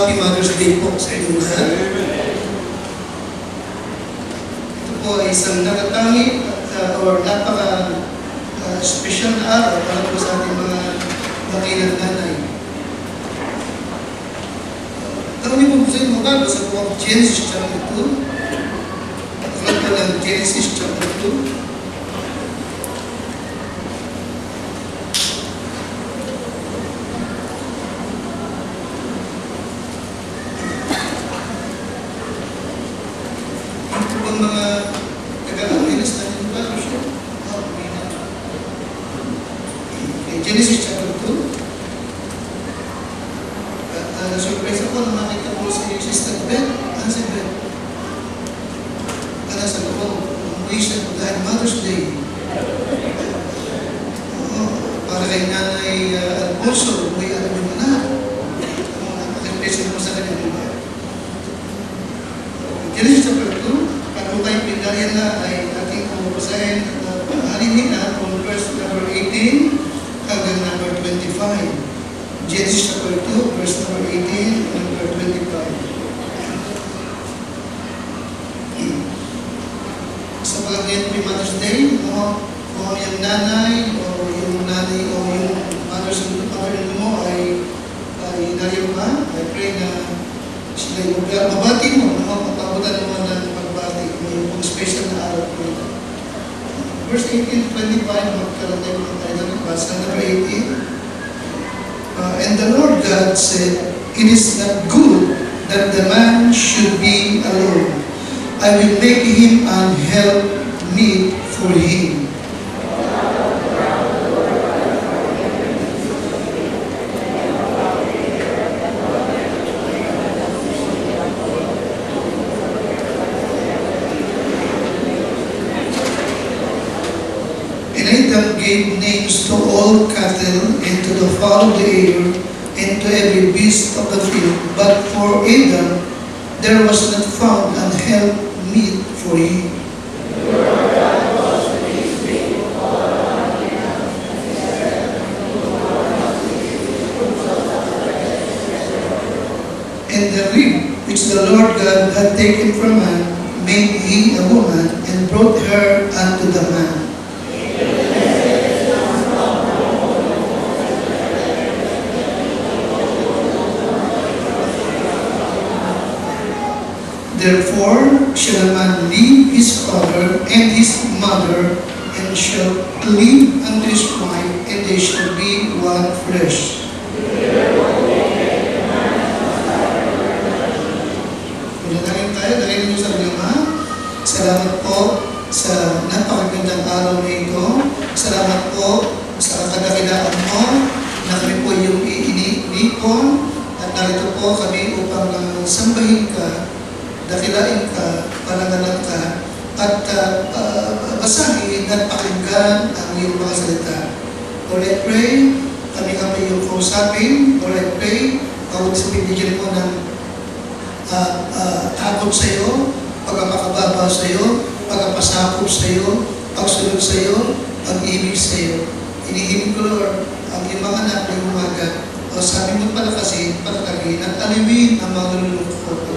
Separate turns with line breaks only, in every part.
Happy Mother's Day po sa inyo lahat. Ito po ay isang nakatangi or napaka-special na araw para po sa ating mga dakilang nanay. Tanong niyo po sa inyo magbabasa po ang Genesis chapter 2. Aklat po ng Genesis chapter 2. Mga taga-Angeles na rin ba? Genesis chapter 2. Surprise ako na makita ko si Sister Beth. Si Beth? Sa loob. Umuwi siya dahil Mother's Day. Para kay Nanay Alfonso, umuwi alam yung anak. Napaka-impression mo sa kanya, diba? Genesis chapter 2. Kung kayo pindaryan na ay ating pumupusahin at halinin na from verse number 18 hanggang number 25. Genesis chapter 2, verse number 18 and number 25. Sa pagkakit ni Mother's Day, kung yung nanay o yung mother-in-law mo ay nariyo ka, I pray na sila yung mabati mo, mapabutan mo ng may special na araw po ito. Verse 18-25, magkaroon tayo ng tayo ng basa, number 18. And the Lord God said, "It is not good that the man should be alone. I will make him an help meet for him." Adam gave names to all cattle and to the fowl of the air and to every beast of the field. But for Adam there was not found an help meet for him. And the rib which the Lord God had taken from man made he a woman and brought her unto the man. Therefore shall a man leave his father and his mother, and shall cleave unto his wife, and they shall be one flesh. Manalangin tayo, dahil niyo sa Ama. Salamat po sa napakagandang araw na ito. Salamat po sa kadakilaan mo na kami po yung iinipon, at narito po kami upang sambahin ka, dakilain ka, parangalan ka, at basahin at pakinggan ang iyong mga salita. Lord, I pray, kami yung kausapin. Lord, I pray, bawat bigyan mo ng takot sa iyo, pagpapakababa sa iyo, pagpapasakop sa iyo, pagsunod sa iyo, pag-ibig sa iyo. Inihimig ko, Lord, ang iyong mga anak na umaga, o sabi mo palakasin, patatagin, at aliwin ang mga lulungkot.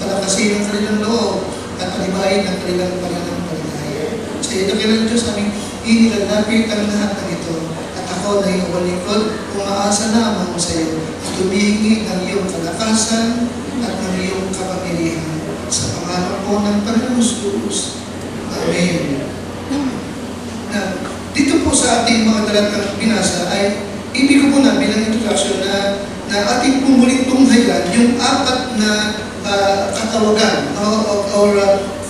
Palakasin ang kanilang loob at palibayin ang kanilang pananampalataya. Sa iyo, dakilang Diyos, aming inilalapit ang lahat ng ito. At ako na iyong walikod, umaasa lamang sa iyo at humihingi ng iyong kalakasan at ng iyong kapangyarihan. Sa pangalan po ng Panginoon Jesus. Amen. Na, dito po sa ating mga talatang binasa ay ibig ko muna bilang introduction na ating pumuling tunghayan yung apat na katawagan or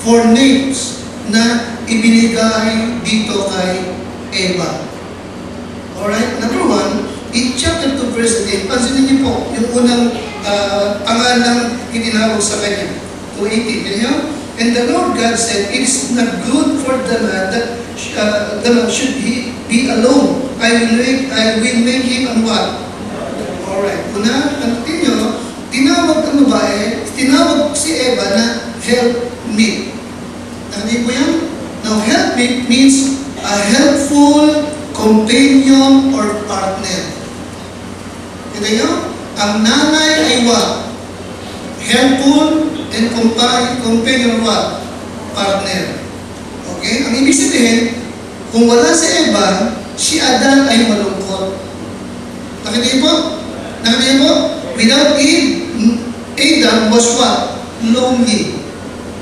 four names na ibinigay dito kay Eva. Alright? Number 1, in chapter 2 verse 8, pansinin niyo po yung unang pangalang itinawag sa kanya. 2:18, niyo? And the Lord God said, "It is not good for the man that the man should be alone. I will make him an what?" Alright. Una, tanong niyo, tinawag ang babae, tinawag si Eva na helpmate. Nakalimutan mo yan? Now, helpmate means a helpful companion or partner. Kita nyo? Ang nanay ay what? helpful and companion what? Partner. Okay? Ang ibig sabihin, kung wala si Eva, si Adan ay malungkot. Nakita niyo po? Nakita niyo po? Without Eve, Adam was what? Lonely.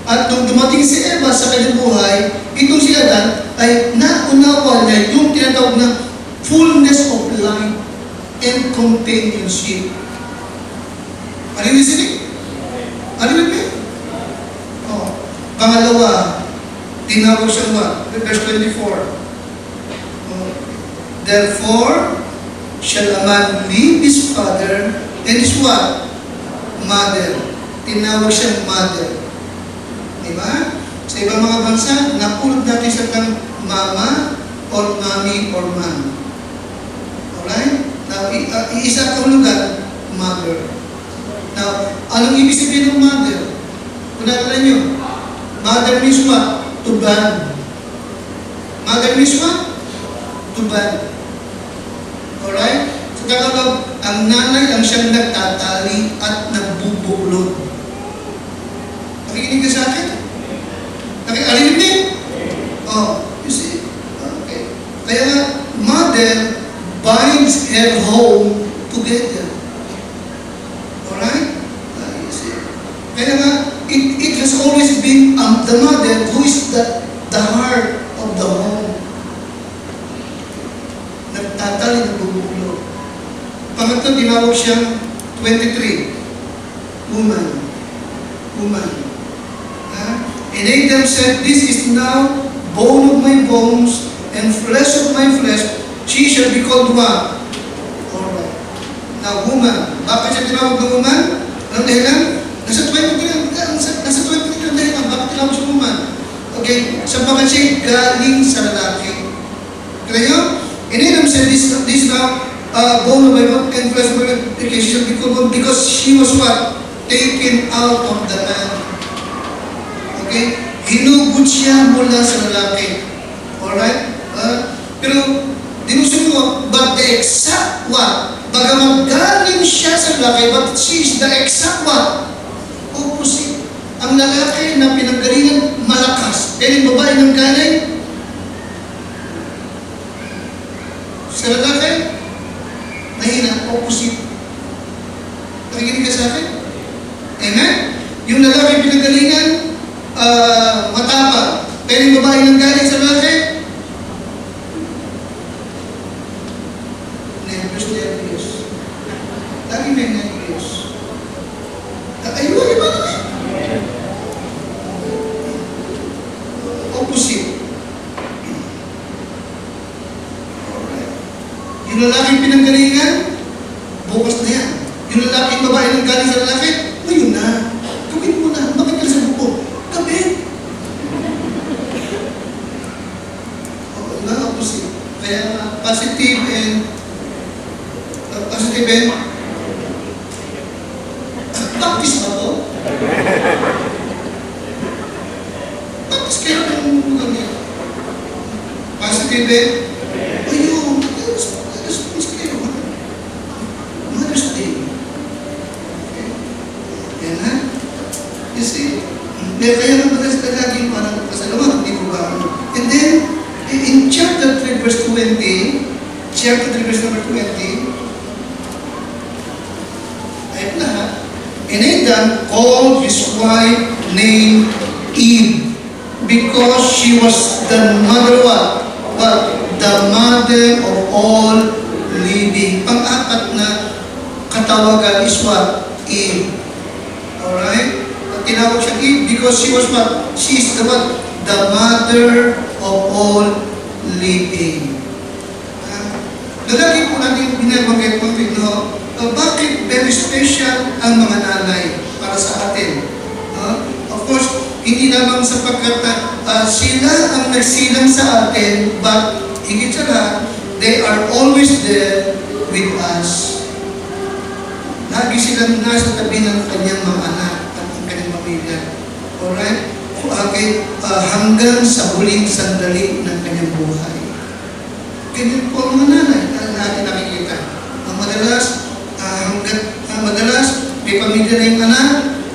At nung dumating si Eva sa kanyang buhay, itong si Adan ay naunawa niya yung tinatawag na fullness of life and companionship. Are you listening? Are you with me? Oh. Pangalawa, tinawag siya what? Verse 24. Oh. Therefore, shall a man leave his father and his what? Mother. Tinawag siyang mother. Diba? Sa ibang mga bansa, napulot natin sa kang mama or mommy or mom. Alright? Now, iisa kahulugan, mother. Now, anong ibig sabihin ng mother? Kung nakala nyo, mother means what? To band. Mother means what? To band. Alright? So, kakabag, ang nanay ang siyang nagtatali at nagbubuklod. Nakikinig ka sa akin? Nakikinig din? Oh, you see? Okay. Kaya nga, mother binds her home together. Alright? You see? Kaya nga, it has always been the mother who is the heart of the home. Nagtatali, nagbubuklod. Pangatlo, tinawag siyang 23. Woman. And Adam said, this is now bone of my bones and flesh of my flesh. She shall be called what? Alright. Now, woman. Bakit siya tinawag ng woman? Anong dahilan? Nasa 23 ang dahilan. Bakit tinawag siya woman? Okay. Sabagan siya galing sa lalaki. Kaya nyo? And Adam said, this now bone of my bone and flesh of my flesh. Okay, she shall be called woman because she was what? Taken out of the man. Okay? Hinugod siya mula sa lalaki. Alright? Pero, dinusin mo, but the exact what? Bagamat galing siya sa lalaki, but she is the exact what? Opposite. Ang lalaki na pinanggalingan, malakas. Pero yung babae ng galing, sa lalaki, mahina, opposite. Nakikinig ka sa akin? Amen? Yung lalaki pinanggalingan, matapang. Pero yung babae nang galing sa lalaki, nervous. Lagi may nervous. Ayun, iba naman. Opposite. Alright. Yung lalaki pinanggalingan, bukas na yan. Yung lalaki, yung babae nang galing sa lalaki, ayun na. Gawin mo na. Bakit ka sa buko? Gawin. Opposite. Kaya positive and practice ba to? Practice kayo ng ganyan. Positive and ayun, mas kayo. Mother's Day. Okay. Yan ha? You see? Kaya nga madalas na lagi parang pasalamat, hindi ko ba? And then, in chapter 3 verse 20, chapter 3 verse number 20, ayun na ha, and Adam called his wife named Eve because she was the mother what? The mother of all living. Pang-apat na katawagan is what? Eve. Alright? Tinawag siya Eve because she was what? She is the what? The mother of all living. Lalagi po natin binabanggit po ito, bakit very special ang mga nanay para sa atin? Of course, hindi lamang sapagkat sila ang nagsilang sa atin, but higit sa lahat, they are always there with us. Lagi silang nasa tabi ng kanyang mga anak at ang kanyang pamilya. Alright? Okay, hanggang sa huling sandali ng kanyang buhay. Ganyan po ang mga nanay na natin nakikita. Madalas may pamilya na yung anak,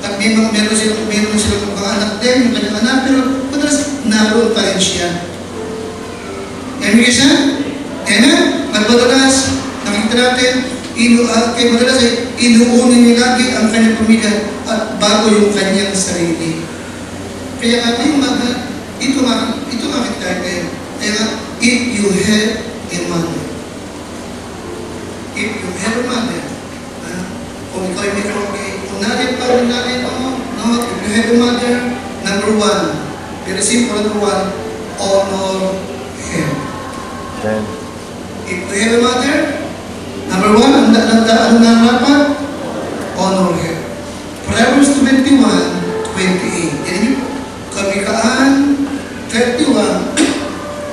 At meron silang mga anak din, yung kanyang anak, pero madalas naroon pa rin siya. Yan yung isa? Amen? At madalas, nakita natin, kay madalas ay inuunin niya lagi ang kanyang pamilya at bago yung kanyang sarili. Kaya nga, may mga, ito nga kita kayo. Kaya nga, if you have a mother, if you have a mother, kung ikaw ay may okay, kung natin pa rin natin, no, if you have a mother, number one, very simple, number one, honor her.
Amen.
If you have a mother, number one, ano na dapat? Honor her. Proverbs 21:28. Yan yung Kamikaan 31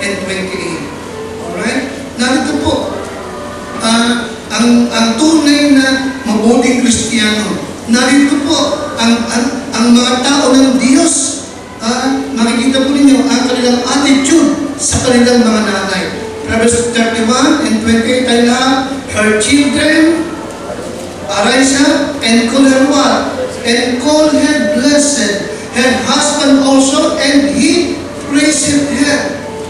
and 28. Alright? Narito po, ang tunay na mabuting Kristiyano. Narito po, ang mga tao ng Diyos. Makikita po ninyo ang kanilang attitude sa kanilang mga nanay. Proverbs 31 and 28 tayo lahat. Her children arise up and call her what? And call her blessed. Her husband also, and he praised her.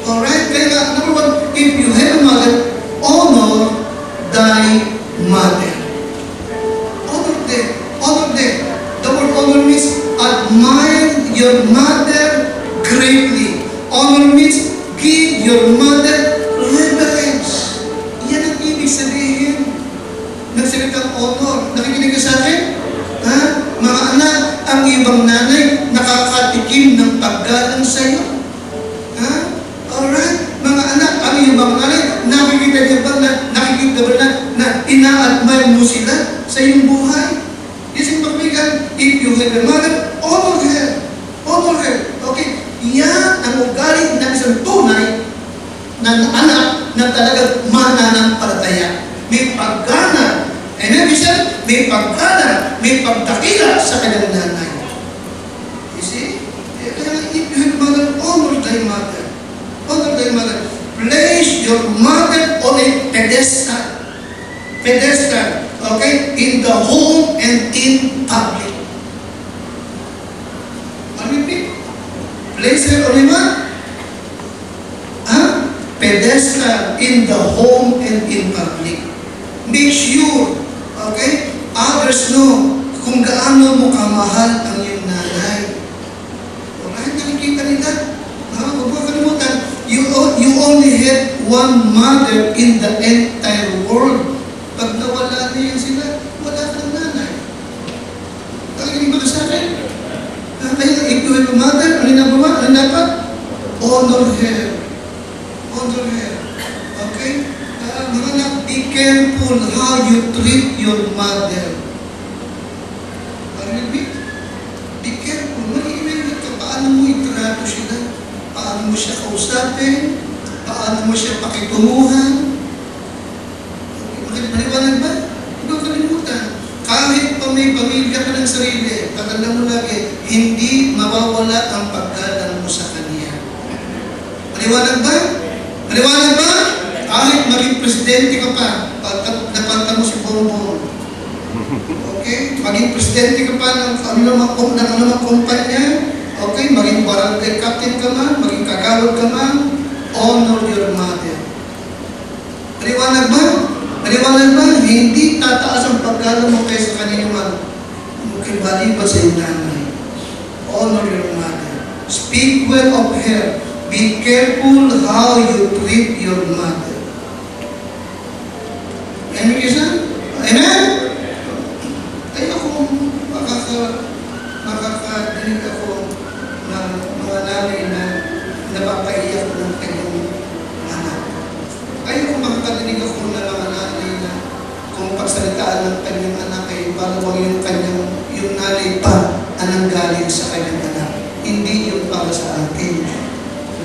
Alright? Kaya nga, number one, if you have a mother, honor thy mother. Honor them. Honor them. The word honor means admire your mother greatly. Honor means give your mother reverence. Yan ang ibig sabihin ng salitang honor. Nakikinig ka sa akin? Mga anak, ang ibang nanay nakakatikim ng paggalang sa iyo. Alright? Mga anak, ang ibang nanay, nakikita niyo ba na ina-admire mo sila sa iyong buhay? Isang pagbigan, if you have a mother, honor her. Honor her. Okay? Yan ang ugali ng isang tunay na anak na talagang mananampalataya. May paggana. And then, may paggana, may pagdakila sa kanyang nanay. You see? Kaya if you have a mother, honor thy mother. Honor thy mother. Place your mother on a pedestal. Pedestal. Okay? In the home and in public. Are you repeat? Place her on a what? Pedestal in the home and in public. Make sure, okay, others know kung gaano mo kamahal ang iyong nanay. Alright, nakikita nila. Huwag mo kalimutan, you only have one mother in the entire world. Pag nawala niya sila, wala kang nanay. Nakikinig ba sa akin? Kaya if you have a mother, ano dapat? Honor her. Honor her. Okay? Mga anak, be careful how you treat your mother. Be careful. Mag-iingat ka. Paano mo itrato sila? Paano mo siya kausapin? Paano mo siya pakitunguhan? Maliwanag ba? Huwag kalimutan. Kahit pa may pamilya ka ng sarili, tatanda mo lagi, hindi mawawala ang paggalang mo sa kanya. Maliwanag ba? Maliwanag ba? Kahit maging presidente ka pa, napanta mo si Bongbong. Okay? Maging presidente ka pa ng anumang kumpanya. Okay? Maging barangay captain ka man, maging kagawad ka man, honor your mother. Maliwanag ba? Maliwanag ba? Hindi tataas ang paggalang mo kaysa kanino man. Mukibali ba sa iyong nanay? Honor your mother. Speak well of her. Be careful how you treat your mother. Amen, kisa? Amen? Ay ako, makakadinig ako ng mga nanay na napapaiyak ng kanyang anak. Ay ako, makakadinig ako ng mga nanay na kung pagsalitaan ng kanyang anak ay parang yung nanay pa anang galing sa kanyang anak. Hindi yung para sa atin.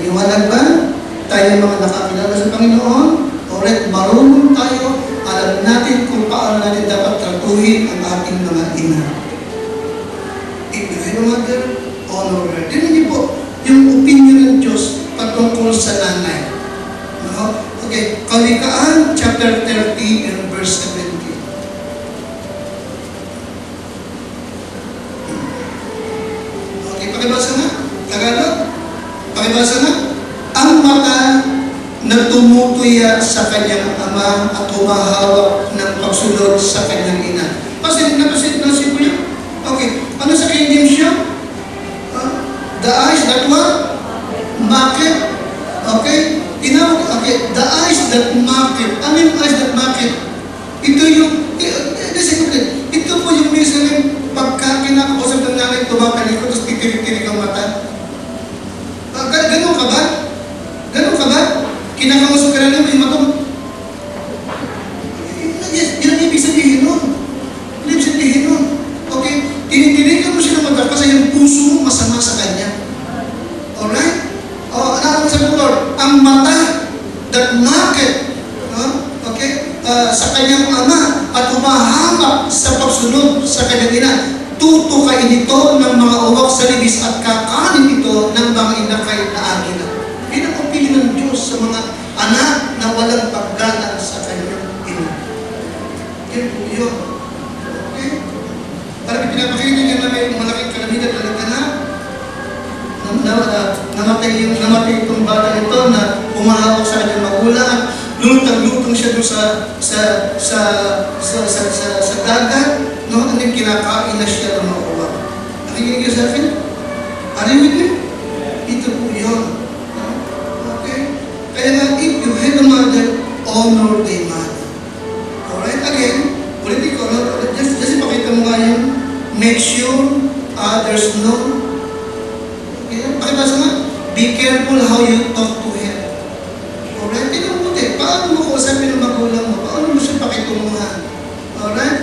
Liwanag ba? Tayo mga nakakilala sa Panginoon, alright, marunong tayo, alam natin kung paano natin dapat tratuhin ang ating mga ina. If you have a mother, honor her. Tignan niyo po, yung opinion ng Diyos patungkol sa nanay. Okay, Kalikaan, chapter 30 and verse 17. Pakibasa nga. Tagalog. Pakibasa nga. Ang mata na tumutuya sa kanyang ama at humahawak ng pagsunod sa kanyang ina. Pasin na po yan. Okay. Ano sa King James siya? The eyes that what? Market. Okay? Okay. The eyes that market. Ano yung eyes that market? Ito yung, ito po yung minsan pagka kinakausap ng nanay, tumakalikot, tapos titirik-tirik ang mata. Ganun ka ba? Ganun ka ba? Kinakausap ka na yung mata mo. Yan ang ibig sabihin nun. Ibig sabihin nun. Okay? Tinitirikan mo siya ng mata kasi yung puso mo masama sa kanya. Alright? Ano sa Lord? Ang mata that market, okay? Sa kanyang ama at humahamak sa pagsunod sa kanyang ina. Tutukain ito ng mga uwak sa libis at kakanin ito ng mga inakay na agila. Yan ang pili ng Diyos sa mga anak na walang paggalang sa kanyang ina. Yan po yun. Okay? Parang pinapakita niya na may malaking kalamidad na namatay itong bata ito na humahawak sa kanyang magulang at lutang-lutang siya doon sa dagat, no? Ano yung kinakain na siya ng makuha. Nakikinig ka sa akin? Arinig niyo? Ito po yun. Okay? Kaya nga, if you have a mother, honor the mother. Alright? Again, ulitin ko, no? Just ipakita mo nga yun. Make sure others know. Pakibasa nga, be careful how you talk to her. Alright? Tingnan mo din, paano mo kausapin ng magulang mo? Paano mo siya pakitunguhan? Alright?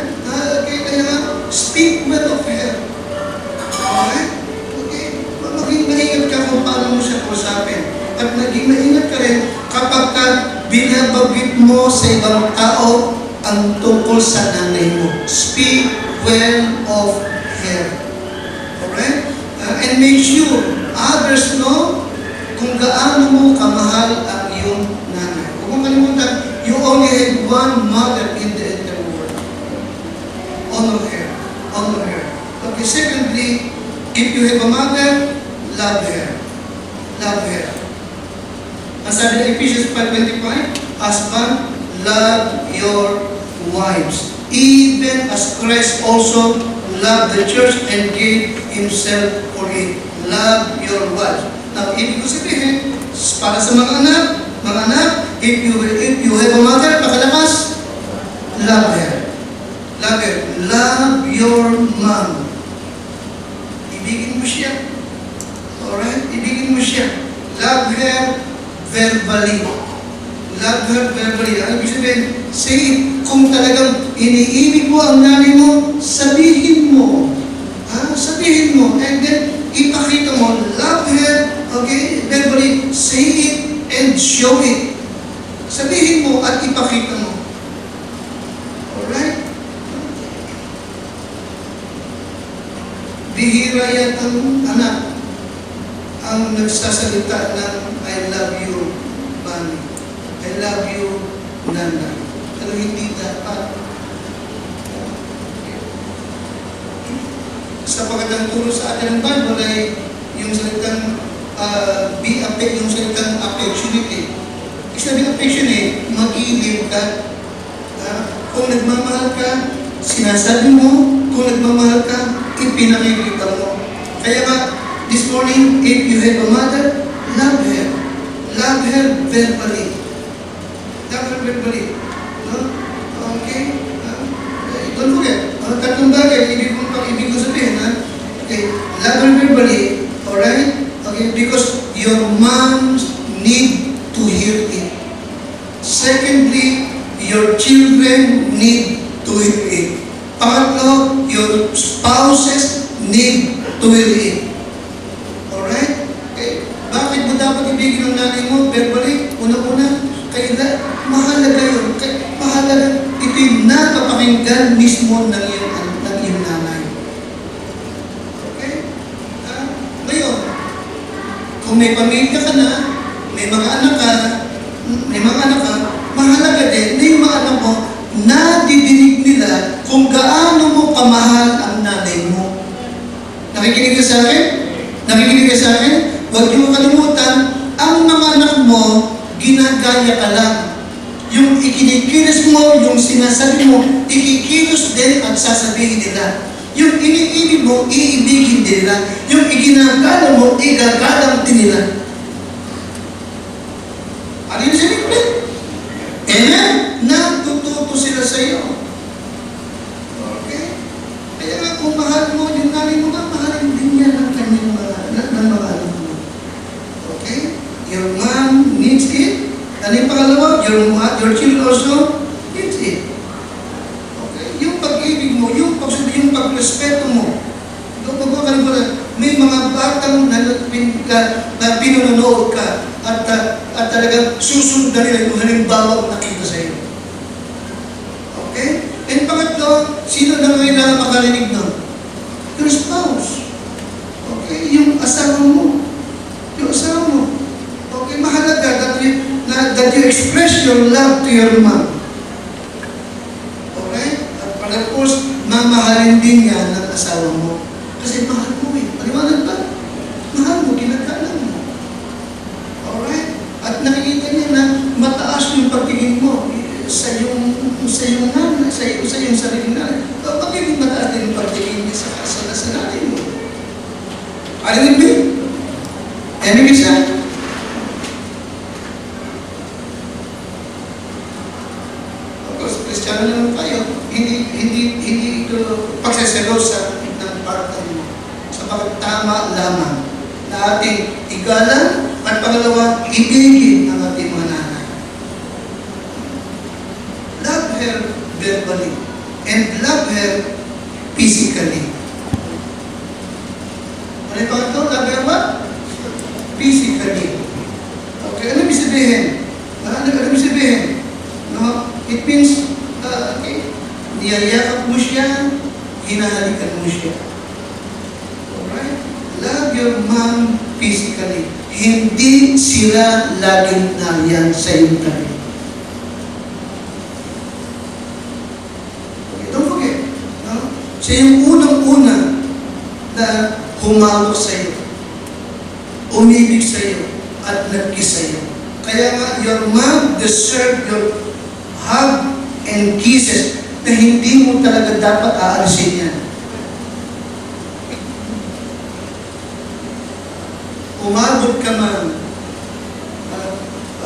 Okay, kaya nga, speak well of her. Alright? Okay? Maging maingat ka kung paano mo siya kausapin. At naging maingat ka rin kapag ka binabagit mo sa ibang tao ang tungkol sa nanay mo. Speak well of her. Alright? And make sure others know kung gaano mo kamahal ang iyong nanay. Huwag mong kalimutan, you only have one mother in the entire world. Honor her. Honor her. Okay, secondly, if you have a mother, love her. Love her. Ang sabi ng Ephesians 5:25, husband, love your wives. Even as Christ also loved the church and gave himself for it. Love your wife. Now, ibig ko sabihin, para sa mga anak, if you have a mother, pakalakas, love her. Love her. Love your mom. Ibigin mo siya. Alright? Ibigin mo siya. Love her verbally. Love her verbally. Ano ibig sabihin? Say it. Kung talagang iniibig mo ang nanay mo, sabihin mo. Sabihin mo. And then, ipakita mo, love her, okay, verbally, say it and show it. Sabihin mo at ipakita mo. Alright? Bihira yan ang anak ang nagsasalita ng I love you, Mami. I love you, Nana. Pero hindi dapat. Sapagkat ang turo sa atin ng Bible ay yung salitang yung salitang affectionate. Ibig sabihin affectionate, mag-iilim ka. Kung nagmamahal ka, sinasabi mo. Kung nagmamahal ka, ipinakikita mo. Kaya nga, this morning, if you have a mother, love her. Love her verbally. Love her verbally. No? Okay? Don't forget. Tatlong bagay, ibig ko sabihin, okay, love her verbally, alright? Okay, because your moms need to hear it. Secondly, your children need to hear it. Pangatlo, your spouses need to hear it. Alright? Okay, bakit mo dapat ibigin ng nanay mo verbally? Una-una, mahalaga yun. Mahalaga, ito yung napapakinggan mismo ng iyong nanay. Okay? Ngayon, kung may pamilya ka na, may mga anak ka, mahalaga din na yung mga anak mo, nadidinig nila kung gaano mo kamahal ang nanay mo. Nakikinig ka sa akin? Nakikinig ka sa akin? Huwag niyo kalimutan, ang mga anak mo, ginagaya ka lang. Yung ikinikilos mo, yung sinasabi mo, ikikilos din at sasabihin nila. Yung iniibig mo, iibigin din nila. Yung iginagala mo, igagalang din nila. Ano yung sabihin ko? Amen? Natututo sila sa iyo. Okay? Kaya nga kung mahal mo, yung nanay mo nga, mahalin din niya ng kanyang ng mga anak mo. Okay? Your mom needs it. Ano yung pangalawa? Your children also needs it. Okay? Yung pag-ibig mo, yung pag-respeto mo. Doon magkakalimutan, may mga batang na pinunood ka at talagang susundan nila yung halimbawa nakita sa iyo. Okay? And pangatlo, sino na kailangan makarinig nun? Your spouse. Okay? Yung asawa mo. Yung asawa mo. Okay? Mahalaga that you express your love to your mom. Okay? At of course, mamahalin din niya ng asawa mo. Kasi mahal mo eh. Paliwanag ba? Mahal mo, ginagalang mo. Alright? At nakikita niya na mataas yung pagtingin mo sa iyong nanay, sa iyong sarili nanay. Pagiging mataas din yung pagtingin niya sa nanay mo. Arinig mo? Arinig siya? Kristiyano naman tayo, hindi ito pagseselosa ng partner mo. Sapagkat tama lamang na ating igalang at pangalawa, ibigin ang ating mga nanay. Love her verbally and love her physically. Ano yung pangatlo? Love her what? Physically. Okay, ano ibig sabihin? Ano ibig sabihin? No? It means, niyayakap mo siya, hinahalikan mo siya. Alright? Love your mom physically. Hindi sila laging nariyan sa iyong tabi. Okay, don't forget. No? Siya yung unang-una na humawak sa iyo, umibig sa iyo, at nag-kiss sa iyo. Kaya nga, your mom deserves your hug and kisses na hindi mo talaga dapat aalisin yan. Umabot ka man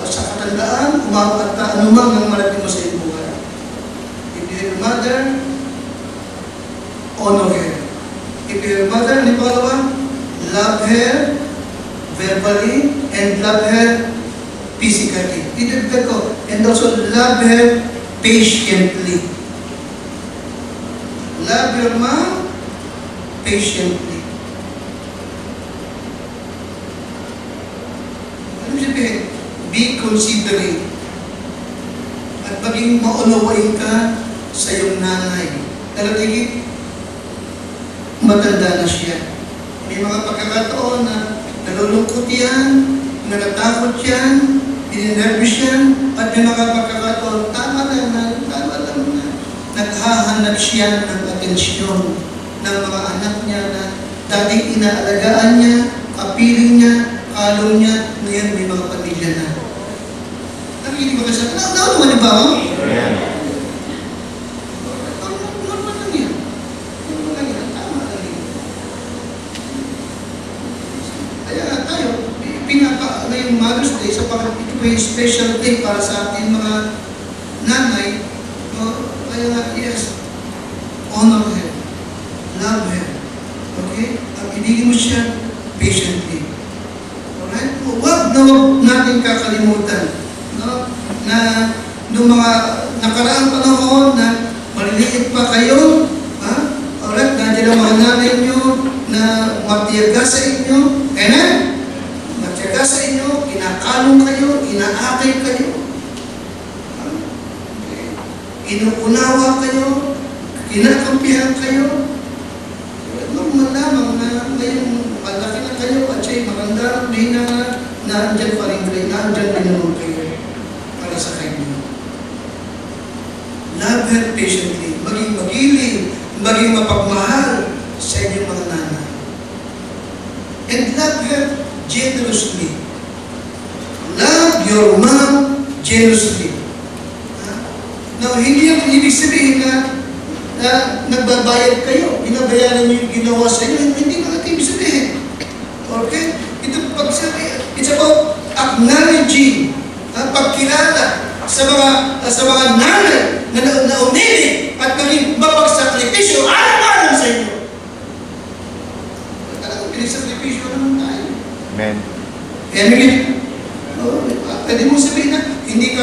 sa katandaan, umabot at anumang ang marating mo sa iyong buhay. If you're your mother, honor her. If you're your mother, ano yung pangalawa? Love her verbally and love her physically. Idagdag ko. And also love her patiently. Love your mom patiently. Ano sabihin? Be considerate. At maging maunawain ka sa iyong nanay. Talagang matanda na siya. May mga pagkakataon na nalulungkot yan, natatakot yan, dinenervous yan, at may mga pagkakataon, tama lang na, naghahanap siya ng atensyon ng mga anak niya na dating inaalagaan niya, kapiling niya, kalong niya, ngayon may mga pamilya na. Nakikinig ba kasi? Naman yung ba? Normal lang yan. Normal lang yan. Tama lang yan. Kaya nga tayo, ngayong Mother's Day, ito pa yung special day para sa ating mga nanay. Kaya nga, yes, honor her, love her, okay? At ibigin mo siya patiently. Alright? Huwag natin kakalimutan, no? Na noong mga nakaraang panahon na maliliit pa kayo, ha? Alright, nandiyan ang mga nanay nyo na matiyaga sa inyo, amen? Matiyaga sa inyo, kinakalong kayo, inaakay kayo. Inuunawa kayo, kinakampihan kayo. Normal lamang na ngayong malaki na kayo at siya'y maganda, may naandyan pa rin kayo, naandyan rin naman kayo para sa kanya. Love her patiently, maging magiling, maging mapagmahal sa inyong mga nanay. and love her generously. Love your mom generously. Now, hindi yung ibig sabihin na nagbabayad kayo, binabayaran niyo yung ginawa sa inyo, hindi naman ito ibig sabihin. Okay? Ito pagsabi, it's about acknowledging, pagkilala sa mga nanay na umili at naging mapagsakripisyo araw-araw sa inyo. Talagang pinisakripisyo naman tayo.
Amen.
Amen. Pwede mo sabihin na hindi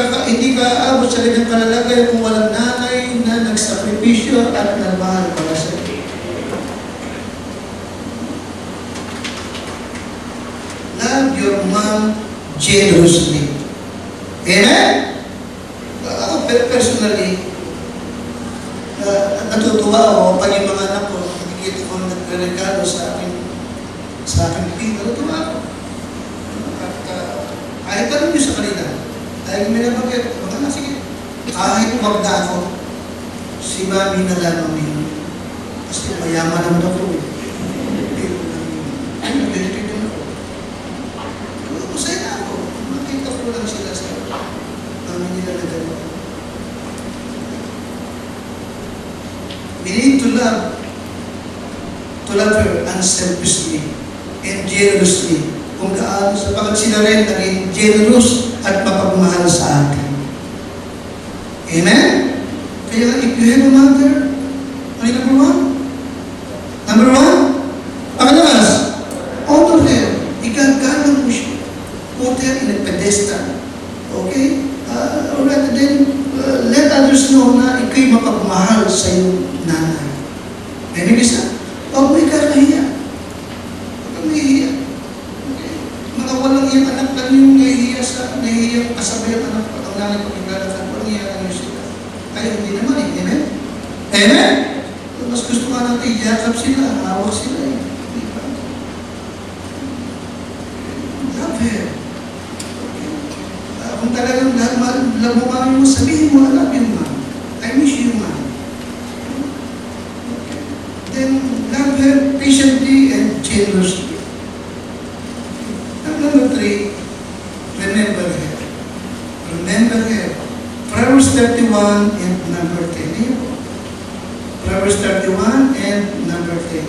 ka aabot sa ganyang kalalagay kung walang nanay na nagsakripisyo at nagmahal para sa iyo. Love your mom generously. Amen? Ako personally, natutuwa ako pag yung mga anak ko, nakikita ko nagregalo sa aking pin, natutuwa ako. Kahit tanong nyo sa kanila, dahil may nabagay, baka na sige, kahit wag na ako, si mami na lang ang yun. Kasi mayaman naman ako eh. Ay, nag-benefit din ako. Masaya na ako. Makita ko lang sila sa mami nila na gano'n. We need to love her unselfishly and generously. Kung gaano sa pagkat sila rin naging generous at mapagmahal sa atin. Amen? Kaya if you have a mother, ano yung number one? Number one? Pangalawas, honor her. Igagalang mo siya. Put her in a pedestal. Okay? Alright, then let others know na ikaw'y mapagmahal sa iyong nanay. May isa, huwag mo ikakahiya. Huwag kang nahihiya. Walang iyang anak lang yung nahihiyang kasabay ang anak at ang nanay pagkagalakan. Walang iyang ano sila. Kaya hindi naman eh. Amen? Amen? Mas gusto nga natin iyakap sila, hawak sila eh. Diba? Love her. Okay. Kung talagang love mo mami mo, sabihin mo, I love you, ma'am. I miss you, ma'am. Okay. Then, love her patiently and generously. Number 3, remember her. Remember her. Proverbs 31 and number 10. Proverbs 31 and number 10.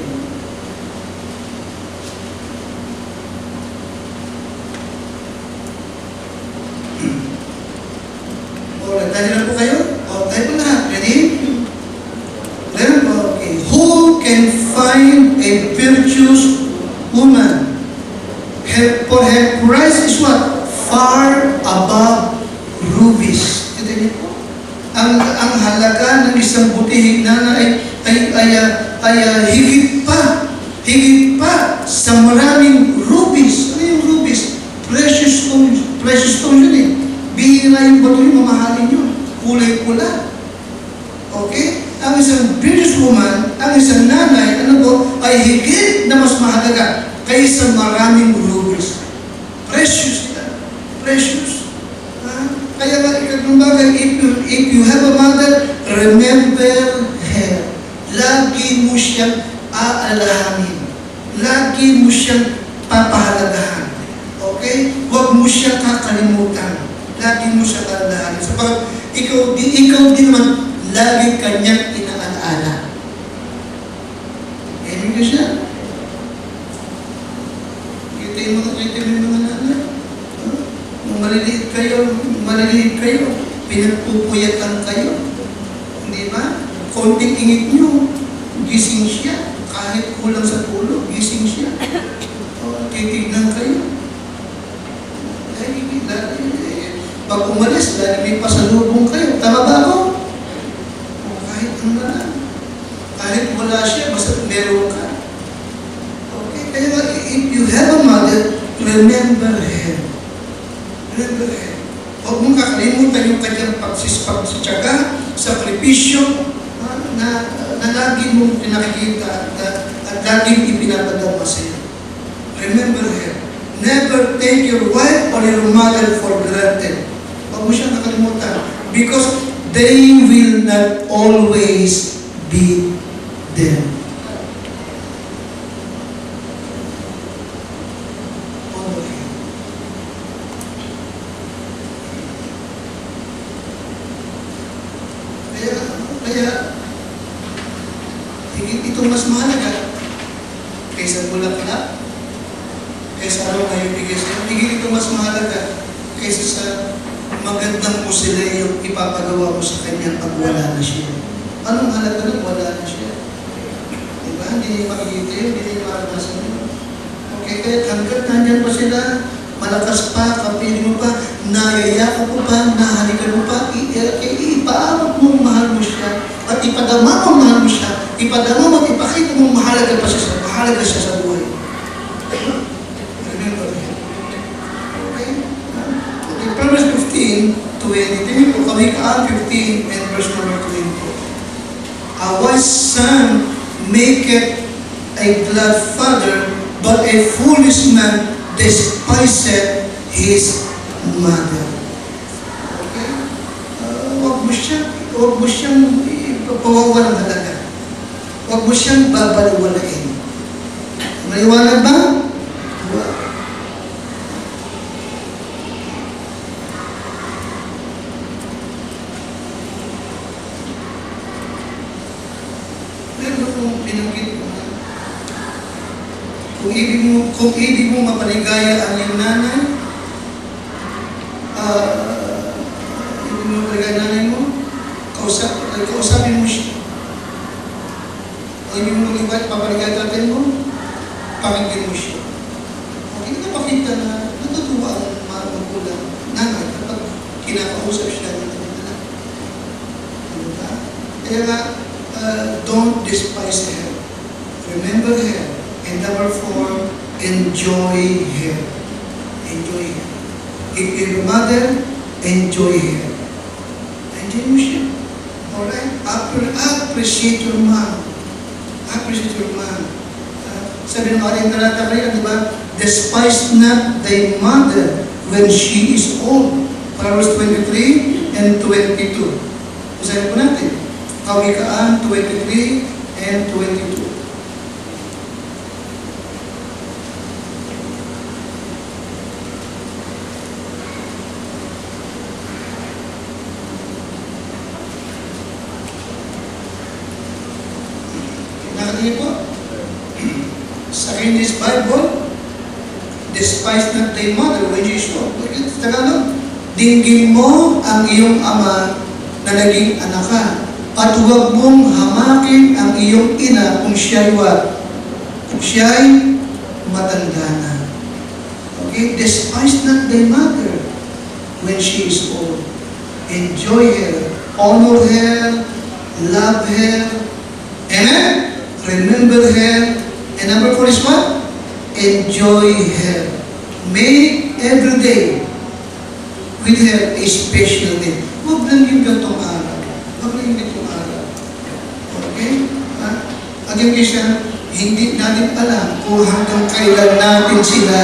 Alright, tayo na po kayo? Tayo po lahat. Ready? Okay. Who can find a virtuous woman? For her price is what? Far above rubies. Ito niyo po. Ang halaga ng isang butihing na ay higit pa sa maraming rubies. Ano yung rubies? Precious stone yun eh. Bihira yung bato yung mamahalin yun. Kulay pula. Okay? Ang isang virtuous woman, ang isang nanay, ano po, ay higit na mas mahalaga kaysa maraming rubies. Precious na. Precious. Kaya nga, ikatlong bagay, if you have a mother, remember her. Lagi mo siyang aalahanin. Lagi mo siyang papahalagahan. Okay? Huwag mo siyang kakalimutan. Lagi mo siyang aalahanin. Sapagat ikaw din naman, lagi kanyang inaalaala. Amen ka siya? Yung mga nanay. Nung maliliit kayo, pinagpupuyatan kayo. Hindi ba? Konting ingit nyo, gising siya. Kahit kulang sa tulog, gising siya. Titignan kayo. Pag umalis, lagi may pasalubong kayo. Tama ba ako? Kahit ano na lang. Kahit wala siya, basta meron ka. Kaya if you have a mother, remember her. Remember her. Huwag mong kakalimutan yung kanyang pagsisipag-sitsaga, sakripisyo, na lagi mong pinakikita at laging ipinapadama sa iyo. Remember her. Never take your wife or your mother for granted. Huwag mo siyang nakalimutan. Because they will not always be there. kaysa bulaklak, kaysa araw na ibigay sa'yo. Higit ito mas mahalaga kaysa sa magandang musileyong ipapagawa mo sa kanya pag wala na siya. Anong halaga nun? Wala na siya. Diba? Hindi niya makikita yun, hindi niya maranasan yun. Okay, kaya hanggat nandyan pa sila, malakas pa, kapili mo pa, nayayakap mo pa, nahalikan mo pa, ipaabot mo mahal mo siya, at ipadama mo mahal mo siya, ipadama mo at ipakita mo mahalaga siya sa buhay. Remember him. Okay? Okay, Proverbs 15:20. Tingin po, Kawikaan 15 and verse number 20. A wise son maketh a glad father, but a foolish man despiseth his mother. Okay? Huwag mo siyang pawawalan halaga. Huwag mo siyang babaliwalain. Maliwanag ba? Wow. Meron akong binanggit mo. Kung ibig mo mapaligaya ang iyong nanay, ibig mo mapaligaya ang nanay mo, kausapin mo siya. Kung ibig mo mapaligaya ang tatay mo, pakinggan mo siya. Okay, napakita na natutuwa ang magulang nanay kapag kinakausap siya ng kanyang anak. Diba? Kaya nga, don't despise her. Remember her. And number 4, enjoy her. Enjoy her. If you're a mother, enjoy her. Enjoy mo siya. Alright? Appreciate your mom. Appreciate your mom. Sabi ng ating talata kanina, di ba? Despise not thy mother when she is old. Proverbs 23 and 22. Basahin po natin. Kawikaan 23 and 22. Nakatingin po? Sa English Bible, despise not thy mother when she is old. Sa Tagalog, dinggin mo ang iyong ama na naging anak ka. At huwag mong hamakin ang iyong ina kung siya'y what? Kung siya'y matanda na. Okay? Despise not thy mother when she is old. Enjoy her. Honor her. Love her. Amen? Remember her. And number 4 is what? Enjoy her. Make every day with her a special day. Huwag lang yung gantong araw. Huwag lang yung gantong araw. Okay? Again, kasi hindi natin alam kung hanggang kailan natin sila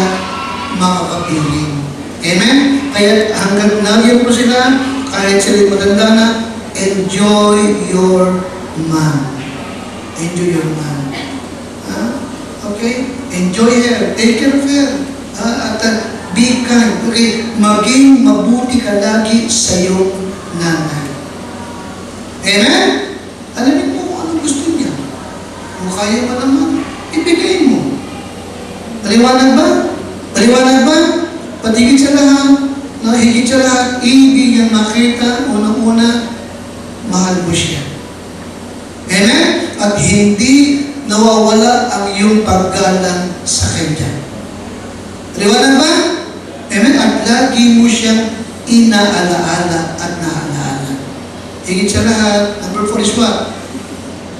makakapiling. Amen? Kaya hanggang nagyan po sila, kahit sila matanda na, enjoy your mom. Enjoy your mom. Okay? Enjoy her. Take care of her. At be kind. Okay? Maging mabuti ka lagi sa iyong nanay. Amen? Alamin mo kung anong gusto niya. Kung kaya pa naman, ibigay mo. Paliwanag ba? Paliwanag ba? Patigit sa lahat. Higit sa lahat, ibig niyang makita, unang-una, mahal mo siya. Amen? At hindi nawawala ang iyong paggalang sa kanya. Liwanag ba? Amen? At lagi mo siyang inaalaala at naalaala. Higit sa lahat, number 4 is what?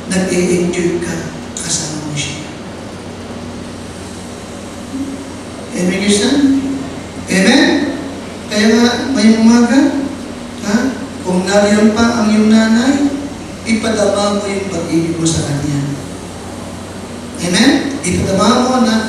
Nag-e-enjoy ka kasama mo siya. Amen, Christian? Amen? Kaya nga, may umaga, kung nariyan pa ang iyong nanay, ipadama mo yung pag-ibig mo sa kanya. Amen? Ipadama mo na